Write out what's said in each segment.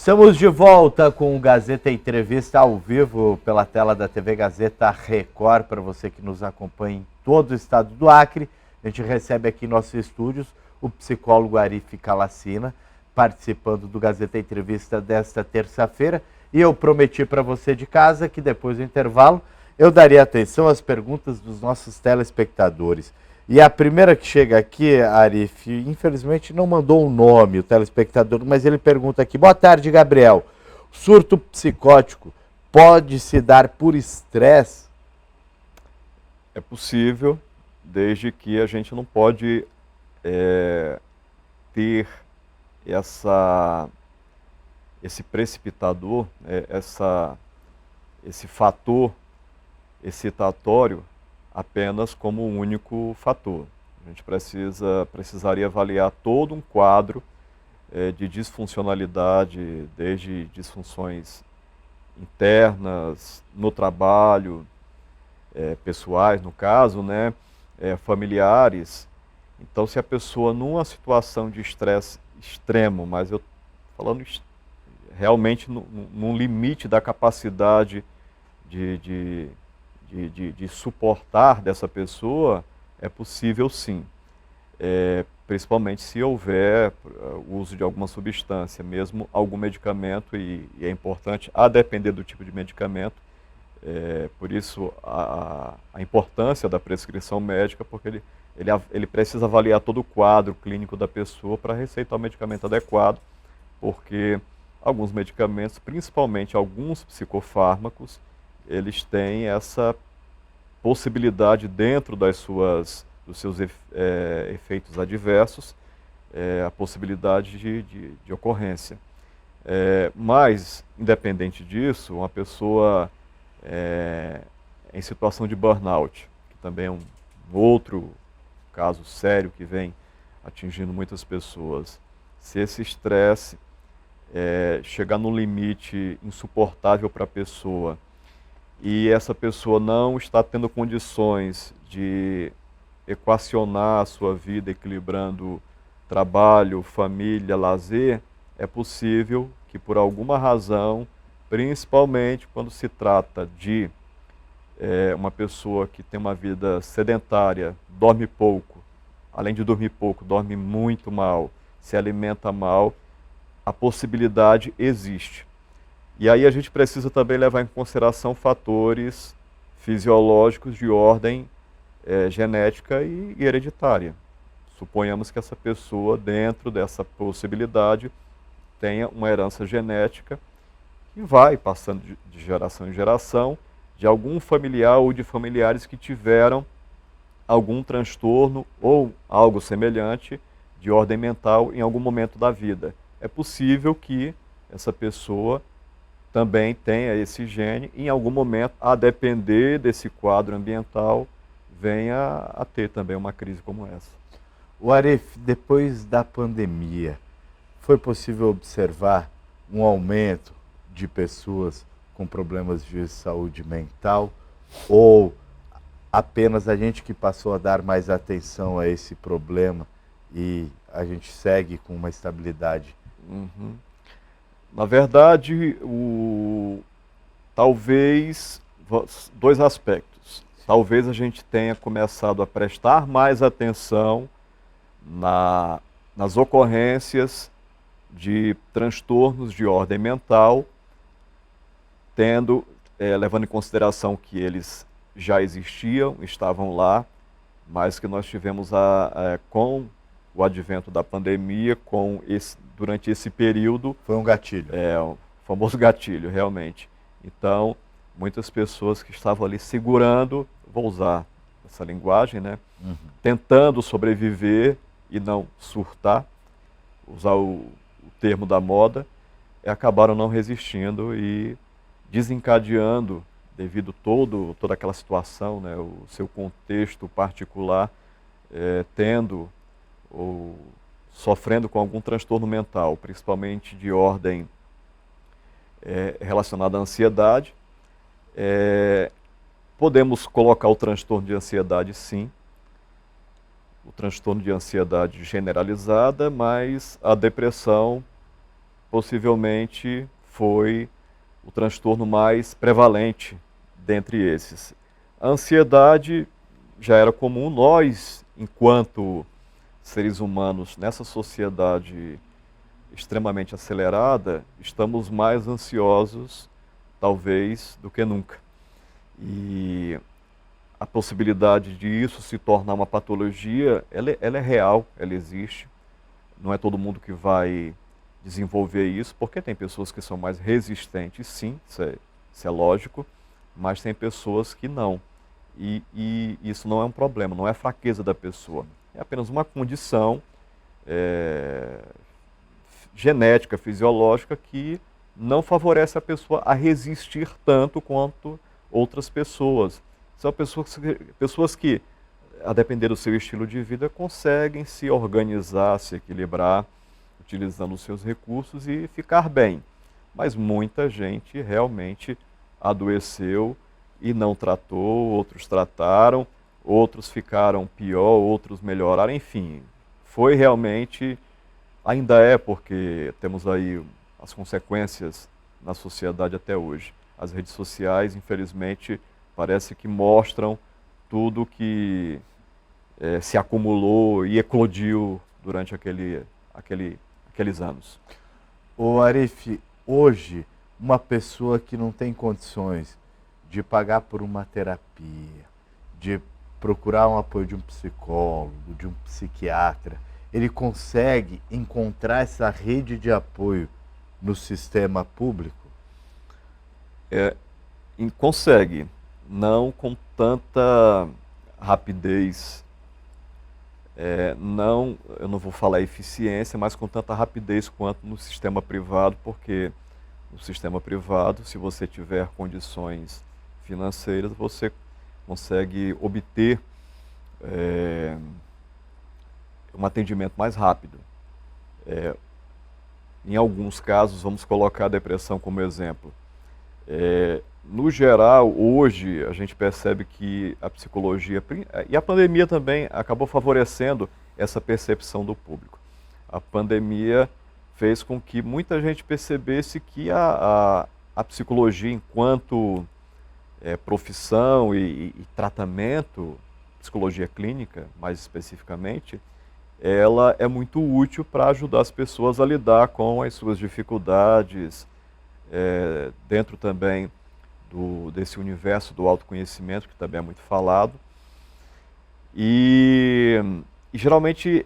Estamos de volta com o Gazeta Entrevista ao vivo pela tela da TV Gazeta Record, para você que nos acompanha em todo o estado do Acre. A gente recebe aqui em nossos estúdios o psicólogo Arif Kalacina, participando do Gazeta Entrevista desta terça-feira. E eu prometi para você de casa que depois do intervalo eu daria atenção às perguntas dos nossos telespectadores. E a primeira que chega aqui, Arif, infelizmente não mandou um nome, o telespectador, mas ele pergunta aqui: boa tarde, Gabriel. Surto psicótico pode se dar por estresse? É possível, desde que a gente não pode ter esse precipitador, esse fator excitatório apenas como um único fator. A gente precisaria avaliar todo um quadro de disfuncionalidade, desde disfunções internas, no trabalho, pessoais no caso, né, familiares. Então, se a pessoa numa situação de estresse extremo, mas eu falando realmente num limite da capacidade de suportar dessa pessoa, é possível sim. Principalmente se houver o uso de alguma substância, mesmo algum medicamento, e é importante, a depender do tipo de medicamento, por isso a importância da prescrição médica, porque ele precisa avaliar todo o quadro clínico da pessoa para receitar o medicamento adequado, porque alguns medicamentos, principalmente alguns psicofármacos, eles têm essa possibilidade dentro dos seus efeitos adversos, a possibilidade de ocorrência. Mas, independente disso, uma pessoa em situação de burnout, que também é um outro caso sério que vem atingindo muitas pessoas, se esse estresse chegar no limite insuportável para a pessoa, e essa pessoa não está tendo condições de equacionar a sua vida, equilibrando trabalho, família, lazer, é possível que por alguma razão, principalmente quando se trata de uma pessoa que tem uma vida sedentária, dorme pouco, além de dormir pouco, dorme muito mal, se alimenta mal, a possibilidade existe. E aí a gente precisa também levar em consideração fatores fisiológicos de ordem genética e hereditária. Suponhamos que essa pessoa, dentro dessa possibilidade, tenha uma herança genética que vai passando de geração em geração, de algum familiar ou de familiares que tiveram algum transtorno ou algo semelhante de ordem mental em algum momento da vida. É possível que essa pessoa também tenha esse gene, em algum momento, a depender desse quadro ambiental, venha a ter também uma crise como essa. O Arif, depois da pandemia, foi possível observar um aumento de pessoas com problemas de saúde mental, ou apenas a gente que passou a dar mais atenção a esse problema e a gente segue com uma estabilidade? Uhum. Na verdade, talvez, dois aspectos. Talvez a gente tenha começado a prestar mais atenção nas ocorrências de transtornos de ordem mental, levando em consideração que eles já existiam, estavam lá, mas que nós tivemos com o advento da pandemia, durante esse período... Foi um gatilho. O famoso gatilho, realmente. Então, muitas pessoas que estavam ali segurando, vou usar essa linguagem, né? Tentando sobreviver e não surtar, usar o termo da moda, acabaram não resistindo e desencadeando, devido toda aquela situação, né? O seu contexto particular, tendo ou sofrendo com algum transtorno mental, principalmente de ordem relacionada à ansiedade. Podemos colocar o transtorno de ansiedade, sim, o transtorno de ansiedade generalizada, mas a depressão possivelmente foi o transtorno mais prevalente dentre esses. A ansiedade já era comum. Nós, enquanto seres humanos, nessa sociedade extremamente acelerada, estamos mais ansiosos, talvez, do que nunca. E a possibilidade de isso se tornar uma patologia, ela é real, ela existe. Não é todo mundo que vai desenvolver isso, porque tem pessoas que são mais resistentes, sim, isso é lógico, mas tem pessoas que não. E isso não é um problema, não é fraqueza da pessoa. É apenas uma condição genética, fisiológica, que não favorece a pessoa a resistir tanto quanto outras pessoas. São pessoas que, a depender do seu estilo de vida, conseguem se organizar, se equilibrar, utilizando os seus recursos e ficar bem. Mas muita gente realmente adoeceu e não tratou, outros trataram, outros ficaram pior, outros melhoraram, enfim. Foi realmente, ainda é, porque temos aí as consequências na sociedade até hoje. As redes sociais, infelizmente, parece que mostram tudo que se acumulou e eclodiu durante aqueles anos. Ô Arif, hoje, uma pessoa que não tem condições de pagar por uma terapia, de procurar um apoio de um psicólogo, de um psiquiatra, ele consegue encontrar essa rede de apoio no sistema público? Consegue, não com tanta rapidez, eu não vou falar eficiência, mas com tanta rapidez quanto no sistema privado, porque no sistema privado, se você tiver condições financeiras, você consegue obter um atendimento mais rápido. Em alguns casos, vamos colocar a depressão como exemplo. No geral, hoje, a gente percebe que a psicologia, e a pandemia também, acabou favorecendo essa percepção do público. A pandemia fez com que muita gente percebesse que a psicologia, enquanto profissão e tratamento, psicologia clínica, mais especificamente, ela é muito útil para ajudar as pessoas a lidar com as suas dificuldades, dentro também desse universo do autoconhecimento, que também é muito falado. E geralmente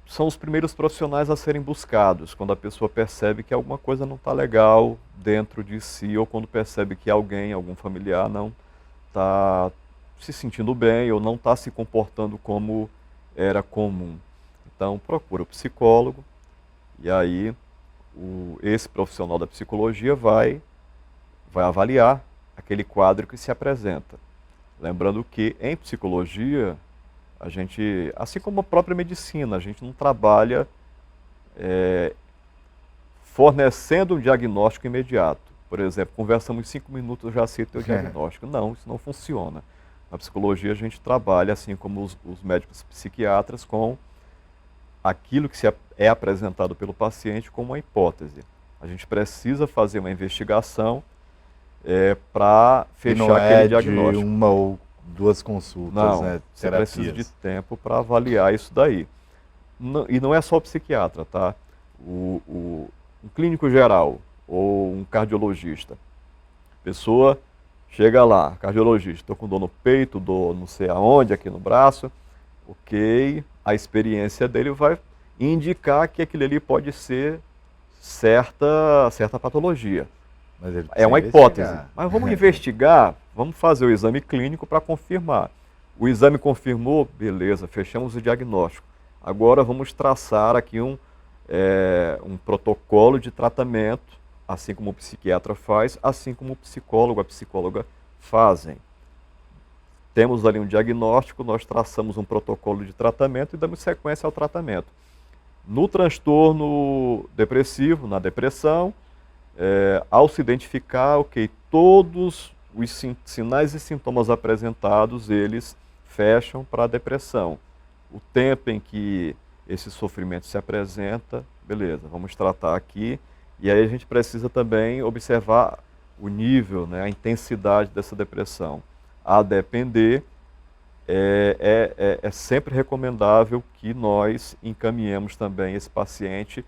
são os primeiros profissionais a serem buscados, quando a pessoa percebe que alguma coisa não está legal dentro de si, ou quando percebe que algum familiar, não está se sentindo bem, ou não está se comportando como era comum. Então procura o psicólogo, e aí esse profissional da psicologia vai avaliar aquele quadro que se apresenta. Lembrando que em psicologia, a gente, assim como a própria medicina, a gente não trabalha fornecendo um diagnóstico imediato. Por exemplo, conversamos 5 minutos, eu já sei o teu diagnóstico. Não, isso não funciona. Na psicologia a gente trabalha, assim como os médicos psiquiatras, com aquilo que é apresentado pelo paciente como uma hipótese. A gente precisa fazer uma investigação para fechar aquele diagnóstico. De uma ou duas consultas, não, né? Você precisa de tempo para avaliar isso daí. E não é só o psiquiatra, tá? Um clínico geral ou um cardiologista. A pessoa chega lá, cardiologista, estou com dor no peito, dor não sei aonde, aqui no braço. Ok, a experiência dele vai indicar que aquilo ali pode ser certa patologia. Mas ele é uma hipótese. Mas vamos investigar, vamos fazer o exame clínico para confirmar. O exame confirmou, beleza, fechamos o diagnóstico. Agora vamos traçar aqui um protocolo de tratamento, assim como o psiquiatra faz, assim como o psicólogo, a psicóloga fazem. Temos ali um diagnóstico, nós traçamos um protocolo de tratamento e damos sequência ao tratamento. No transtorno depressivo, na depressão, ao se identificar, todos os sinais e sintomas apresentados, eles fecham para a depressão. O tempo em que esse sofrimento se apresenta beleza, vamos tratar aqui. E aí a gente precisa também observar o nível, né, a intensidade dessa depressão. A depender, é sempre recomendável que nós encaminhemos também esse paciente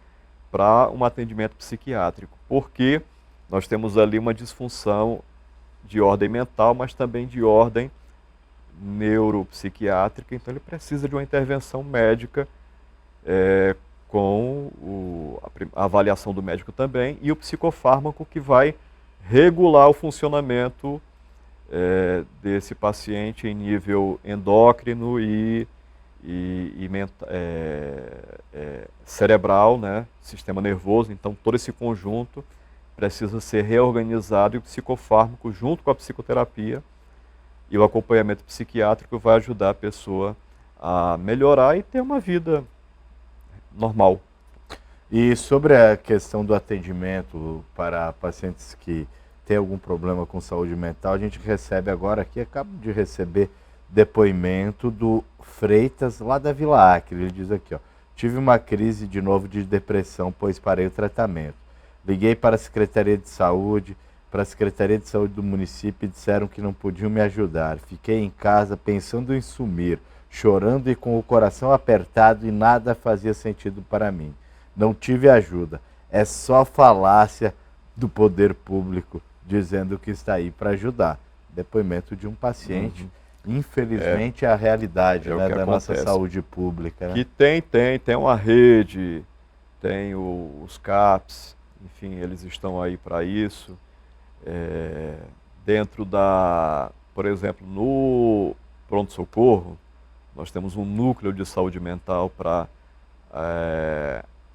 para um atendimento psiquiátrico, porque nós temos ali uma disfunção de ordem mental, mas também de ordem neuropsiquiátrica, então ele precisa de uma intervenção médica com a avaliação do médico também e o psicofármaco que vai regular o funcionamento desse paciente em nível endócrino e cerebral, né, sistema nervoso. Então todo esse conjunto precisa ser reorganizado e o psicofármaco junto com a psicoterapia e o acompanhamento psiquiátrico vai ajudar a pessoa a melhorar e ter uma vida normal. E sobre a questão do atendimento para pacientes que têm algum problema com saúde mental, a gente recebe agora aqui, acabo de receber depoimento do Freitas, lá da Vila Acre. Ele diz aqui, ó, tive uma crise de novo de depressão, pois parei o tratamento. Liguei para a Secretaria de Saúde, para a Secretaria de Saúde do município e disseram que não podiam me ajudar. Fiquei em casa pensando em sumir, chorando e com o coração apertado e nada fazia sentido para mim. Não tive ajuda. É só falácia do poder público dizendo que está aí para ajudar. Depoimento de um paciente. Infelizmente é a realidade, né, da nossa saúde pública. Né? Que tem uma rede, tem os CAPs, enfim, eles estão aí para isso. Dentro por exemplo, no pronto-socorro, nós temos um núcleo de saúde mental para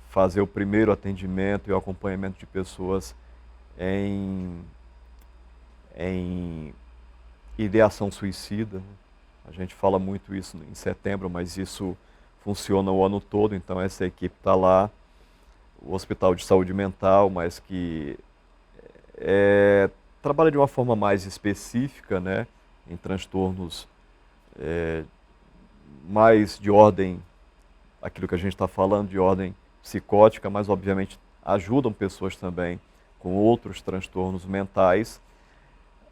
fazer o primeiro atendimento e o acompanhamento de pessoas em ideação suicida. A gente fala muito isso em setembro, mas isso funciona o ano todo, então essa equipe está lá, o Hospital de Saúde Mental, mas que trabalha de uma forma mais específica, né, em transtornos mais de ordem, aquilo que a gente está falando, de ordem psicótica, mas obviamente ajudam pessoas também com outros transtornos mentais.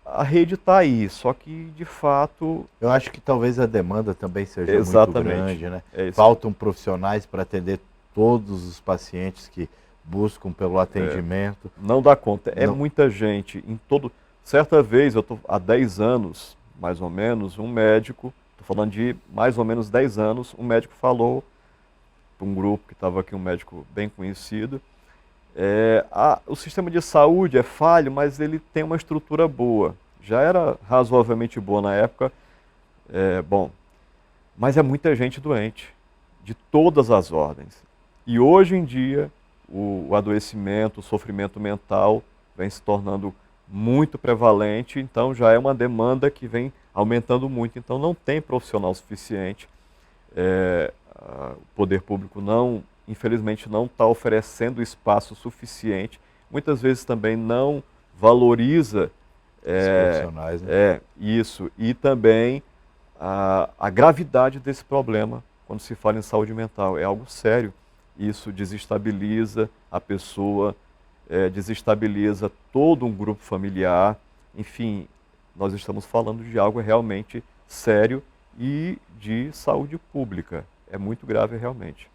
A rede está aí, só que de fato... Eu acho que talvez a demanda também seja Exatamente. muito grande, né? Faltam profissionais para atender todos os pacientes que buscam pelo atendimento. Não dá conta, muita gente em todo... Certa vez, eu estou há 10 anos, mais ou menos, um médico, estou falando de mais ou menos 10 anos, um médico falou para um grupo que estava aqui, um médico bem conhecido, o sistema de saúde é falho, mas ele tem uma estrutura boa. Já era razoavelmente boa na época, mas é muita gente doente, de todas as ordens. E hoje em dia, o adoecimento, o sofrimento mental vem se tornando muito prevalente, então já é uma demanda que vem aumentando muito. Então não tem profissional suficiente, o poder público infelizmente não está oferecendo espaço suficiente, muitas vezes também não valoriza os profissionais, né? isso, e também a gravidade desse problema quando se fala em saúde mental. É algo sério, isso desestabiliza a pessoa, desestabiliza todo um grupo familiar, enfim, nós estamos falando de algo realmente sério e de saúde pública, é muito grave realmente.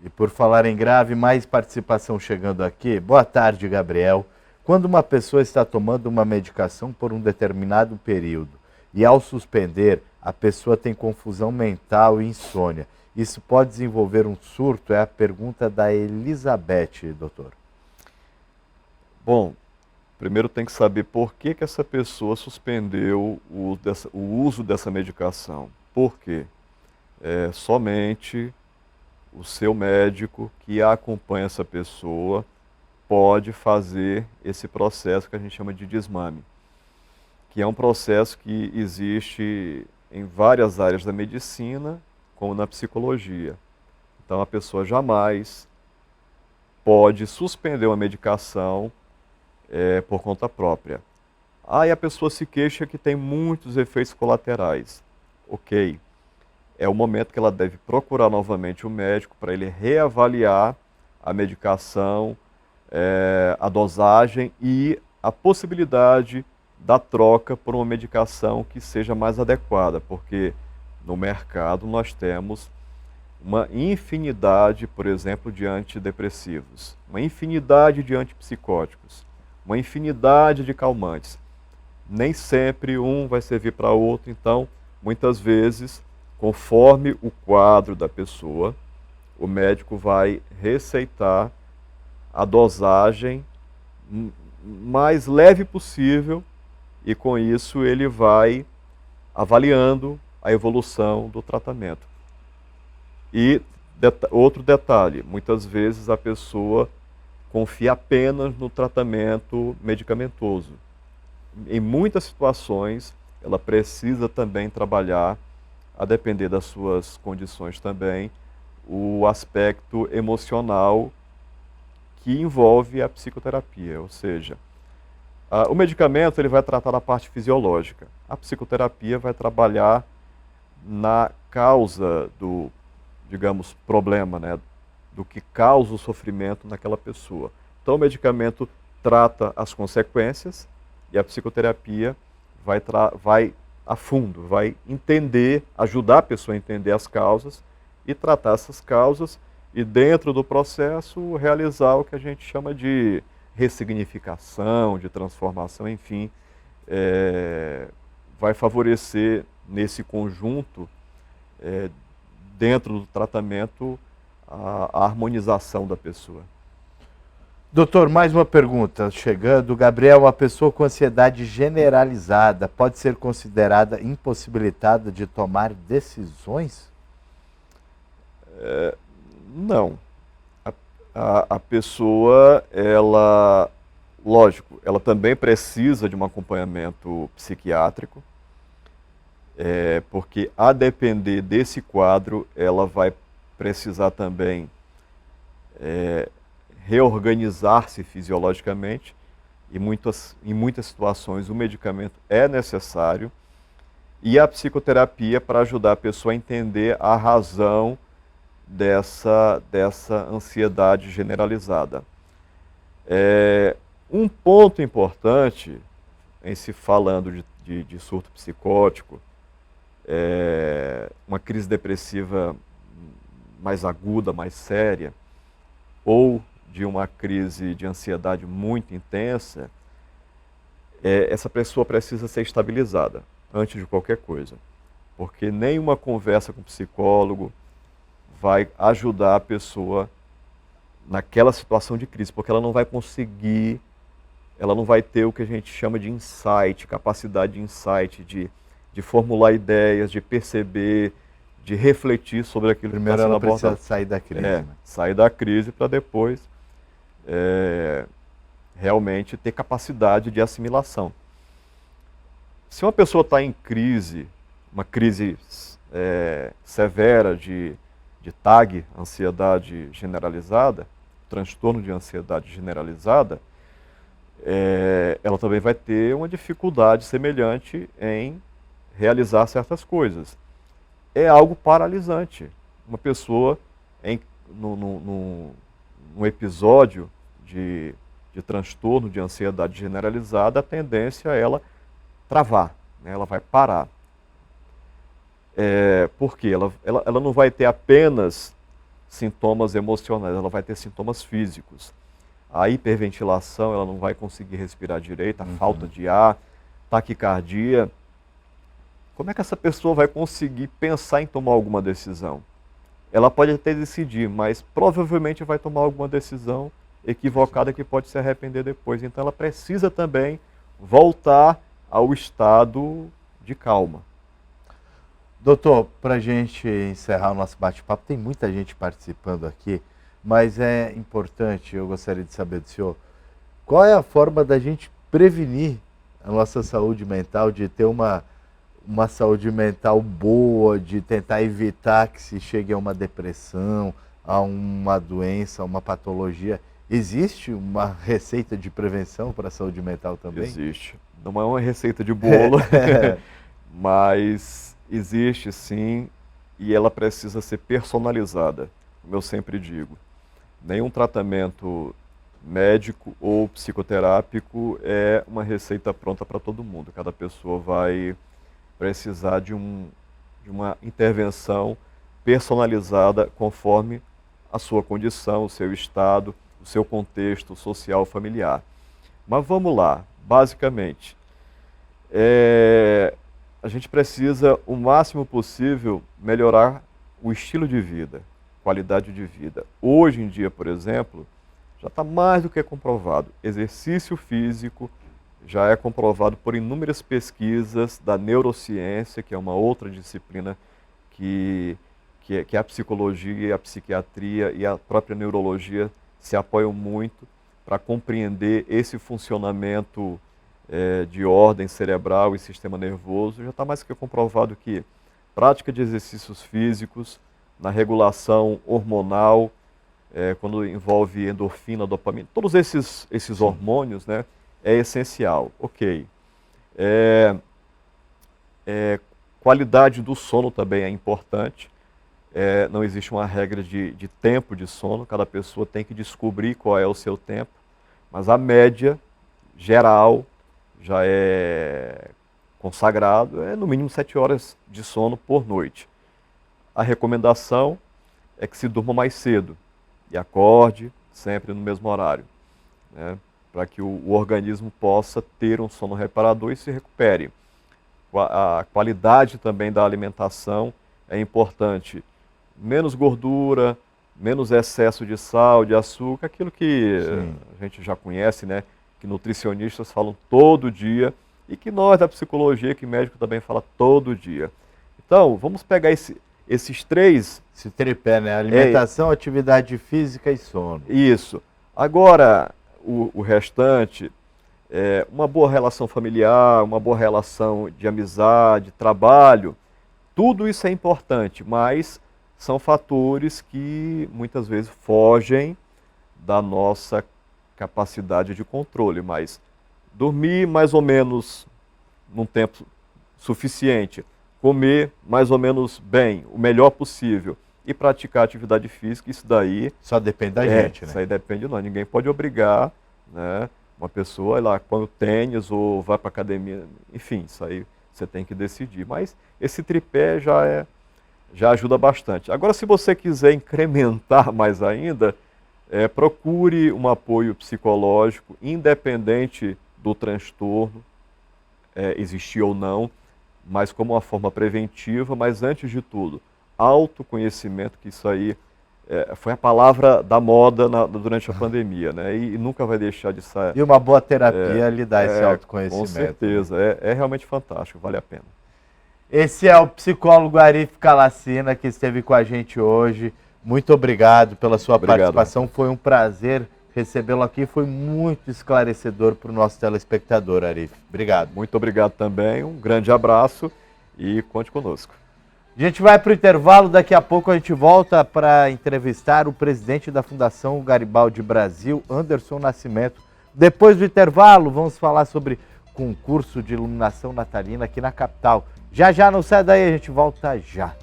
E por falar em grave, mais participação chegando aqui. Boa tarde, Gabriel. Quando uma pessoa está tomando uma medicação por um determinado período e ao suspender, a pessoa tem confusão mental e insônia, isso pode desenvolver um surto? É a pergunta da Elizabeth, doutor. Bom, primeiro tem que saber por que essa pessoa suspendeu o uso dessa medicação. Por quê? Somente o seu médico que acompanha essa pessoa pode fazer esse processo que a gente chama de desmame, que é um processo que existe em várias áreas da medicina, como na psicologia. Então a pessoa jamais pode suspender uma medicação por conta própria. Aí a pessoa se queixa que tem muitos efeitos colaterais. Ok. É o momento que ela deve procurar novamente o médico para ele reavaliar a medicação, a dosagem e a possibilidade da troca por uma medicação que seja mais adequada, porque no mercado nós temos uma infinidade, por exemplo, de antidepressivos, uma infinidade de antipsicóticos, uma infinidade de calmantes. Nem sempre um vai servir para outro, então, muitas vezes, conforme o quadro da pessoa, o médico vai receitar a dosagem mais leve possível e, com isso, ele vai avaliando a evolução do tratamento. E outro detalhe, muitas vezes a pessoa confia apenas no tratamento medicamentoso. Em muitas situações, ela precisa também trabalhar, a depender das suas condições também, o aspecto emocional que envolve a psicoterapia, ou seja, o medicamento ele vai tratar da parte fisiológica, a psicoterapia vai trabalhar na causa do, digamos, problema, né, do que causa o sofrimento naquela pessoa. Então o medicamento trata as consequências e a psicoterapia vai a fundo, vai entender, ajudar a pessoa a entender as causas e tratar essas causas e, dentro do processo, realizar o que a gente chama de ressignificação, de transformação, enfim, vai favorecer nesse conjunto, dentro do tratamento, a harmonização da pessoa. Doutor, mais uma pergunta chegando. Gabriel, uma pessoa com ansiedade generalizada pode ser considerada impossibilitada de tomar decisões? Não. A pessoa, ela, lógico, ela também precisa de um acompanhamento psiquiátrico, porque, a depender desse quadro, ela vai precisar também reorganizar-se fisiologicamente, e em muitas situações o medicamento é necessário, e a psicoterapia para ajudar a pessoa a entender a razão dessa ansiedade generalizada. Um ponto importante, em se falando de surto psicótico, uma crise depressiva mais aguda, mais séria, ou de uma crise de ansiedade muito intensa, essa pessoa precisa ser estabilizada antes de qualquer coisa. Porque nenhuma conversa com o psicólogo vai ajudar a pessoa naquela situação de crise, porque ela não vai conseguir, ela não vai ter o que a gente chama de insight, capacidade de insight, de formular ideias, de perceber, de refletir sobre aquilo que está sendo abordado. Primeiro ela precisa sair da crise. Né? Sair da crise para depois realmente ter capacidade de assimilação. Se uma pessoa está em crise, uma crise severa de TAG, ansiedade generalizada, transtorno de ansiedade generalizada, ela também vai ter uma dificuldade semelhante em realizar certas coisas. É algo paralisante. Uma pessoa, num episódio de transtorno de ansiedade generalizada, a tendência é ela travar, né? Ela vai parar. Por quê? Ela não vai ter apenas sintomas emocionais, ela vai ter sintomas físicos. A hiperventilação, ela não vai conseguir respirar direito, a falta de ar, taquicardia. Como é que essa pessoa vai conseguir pensar em tomar alguma decisão? Ela pode até decidir, mas provavelmente vai tomar alguma decisão equivocada que pode se arrepender depois. Então ela precisa também voltar ao estado de calma. Doutor, para a gente encerrar o nosso bate-papo, tem muita gente participando aqui, mas é importante, eu gostaria de saber do senhor, qual é a forma da gente prevenir a nossa saúde mental, de ter uma saúde mental boa, de tentar evitar que se chegue a uma depressão, a uma doença, a uma patologia? Existe uma receita de prevenção para a saúde mental também? Existe. Não é uma receita de bolo, mas existe sim, e ela precisa ser personalizada, como eu sempre digo. nenhum tratamento médico ou psicoterápico é uma receita pronta para todo mundo. Cada pessoa vai precisar de uma intervenção personalizada conforme a sua condição, o seu estado, o seu contexto social familiar. Mas vamos lá, basicamente, a gente precisa, o máximo possível, melhorar o estilo de vida, qualidade de vida. Hoje em dia, por exemplo, já está mais do que comprovado. Exercício físico já é comprovado por inúmeras pesquisas da neurociência, que é uma outra disciplina que a psicologia, a psiquiatria e a própria neurologia se apoiam muito para compreender esse funcionamento de ordem cerebral e sistema nervoso. Já está mais que comprovado que prática de exercícios físicos, na regulação hormonal, quando envolve endorfina, dopamina, todos esses hormônios, né, é essencial. Ok. Qualidade do sono também é importante. Não existe uma regra de tempo de sono, cada pessoa tem que descobrir qual é o seu tempo, mas a média geral já é consagrado, no mínimo 7 horas de sono por noite. A recomendação é que se durma mais cedo e acorde sempre no mesmo horário, né, para que o organismo possa ter um sono reparador e se recupere. A qualidade também da alimentação é importante. Menos gordura, menos excesso de sal, de açúcar, aquilo que a gente já conhece, né, que nutricionistas falam todo dia e que nós da psicologia, que médico também fala todo dia. Então, vamos pegar esses três... Esse tripé, né? Alimentação, atividade física e sono. Isso. Agora, o restante, uma boa relação familiar, uma boa relação de amizade, trabalho, tudo isso é importante, mas são fatores que muitas vezes fogem da nossa capacidade de controle. Mas dormir mais ou menos num tempo suficiente, comer mais ou menos bem, o melhor possível, e praticar atividade física, isso daí... Só depende da gente, né? Isso aí depende de nós. Ninguém pode obrigar, né, uma pessoa a ir lá põe o tênis ou vai para academia, enfim, isso aí você tem que decidir. Mas esse tripé já ajuda bastante. Agora, se você quiser incrementar mais ainda, procure um apoio psicológico, independente do transtorno, existir ou não, mas como uma forma preventiva, mas antes de tudo, autoconhecimento, que isso aí foi a palavra da moda durante a pandemia, né? E nunca vai deixar de sair. E uma boa terapia lhe dá esse autoconhecimento. Com certeza, né? É realmente fantástico, vale a pena. Esse é o psicólogo Arif Kalacina, que esteve com a gente hoje. Muito obrigado pela sua participação. Foi um prazer recebê-lo aqui. Foi muito esclarecedor para o nosso telespectador, Arif. Obrigado. Muito obrigado também. Um grande abraço e conte conosco. A gente vai para o intervalo. Daqui a pouco a gente volta para entrevistar o presidente da Fundação Garibaldi Brasil, Anderson Nascimento. Depois do intervalo, vamos falar sobre concurso de iluminação natalina aqui na capital. Já não sai daí, a gente volta já.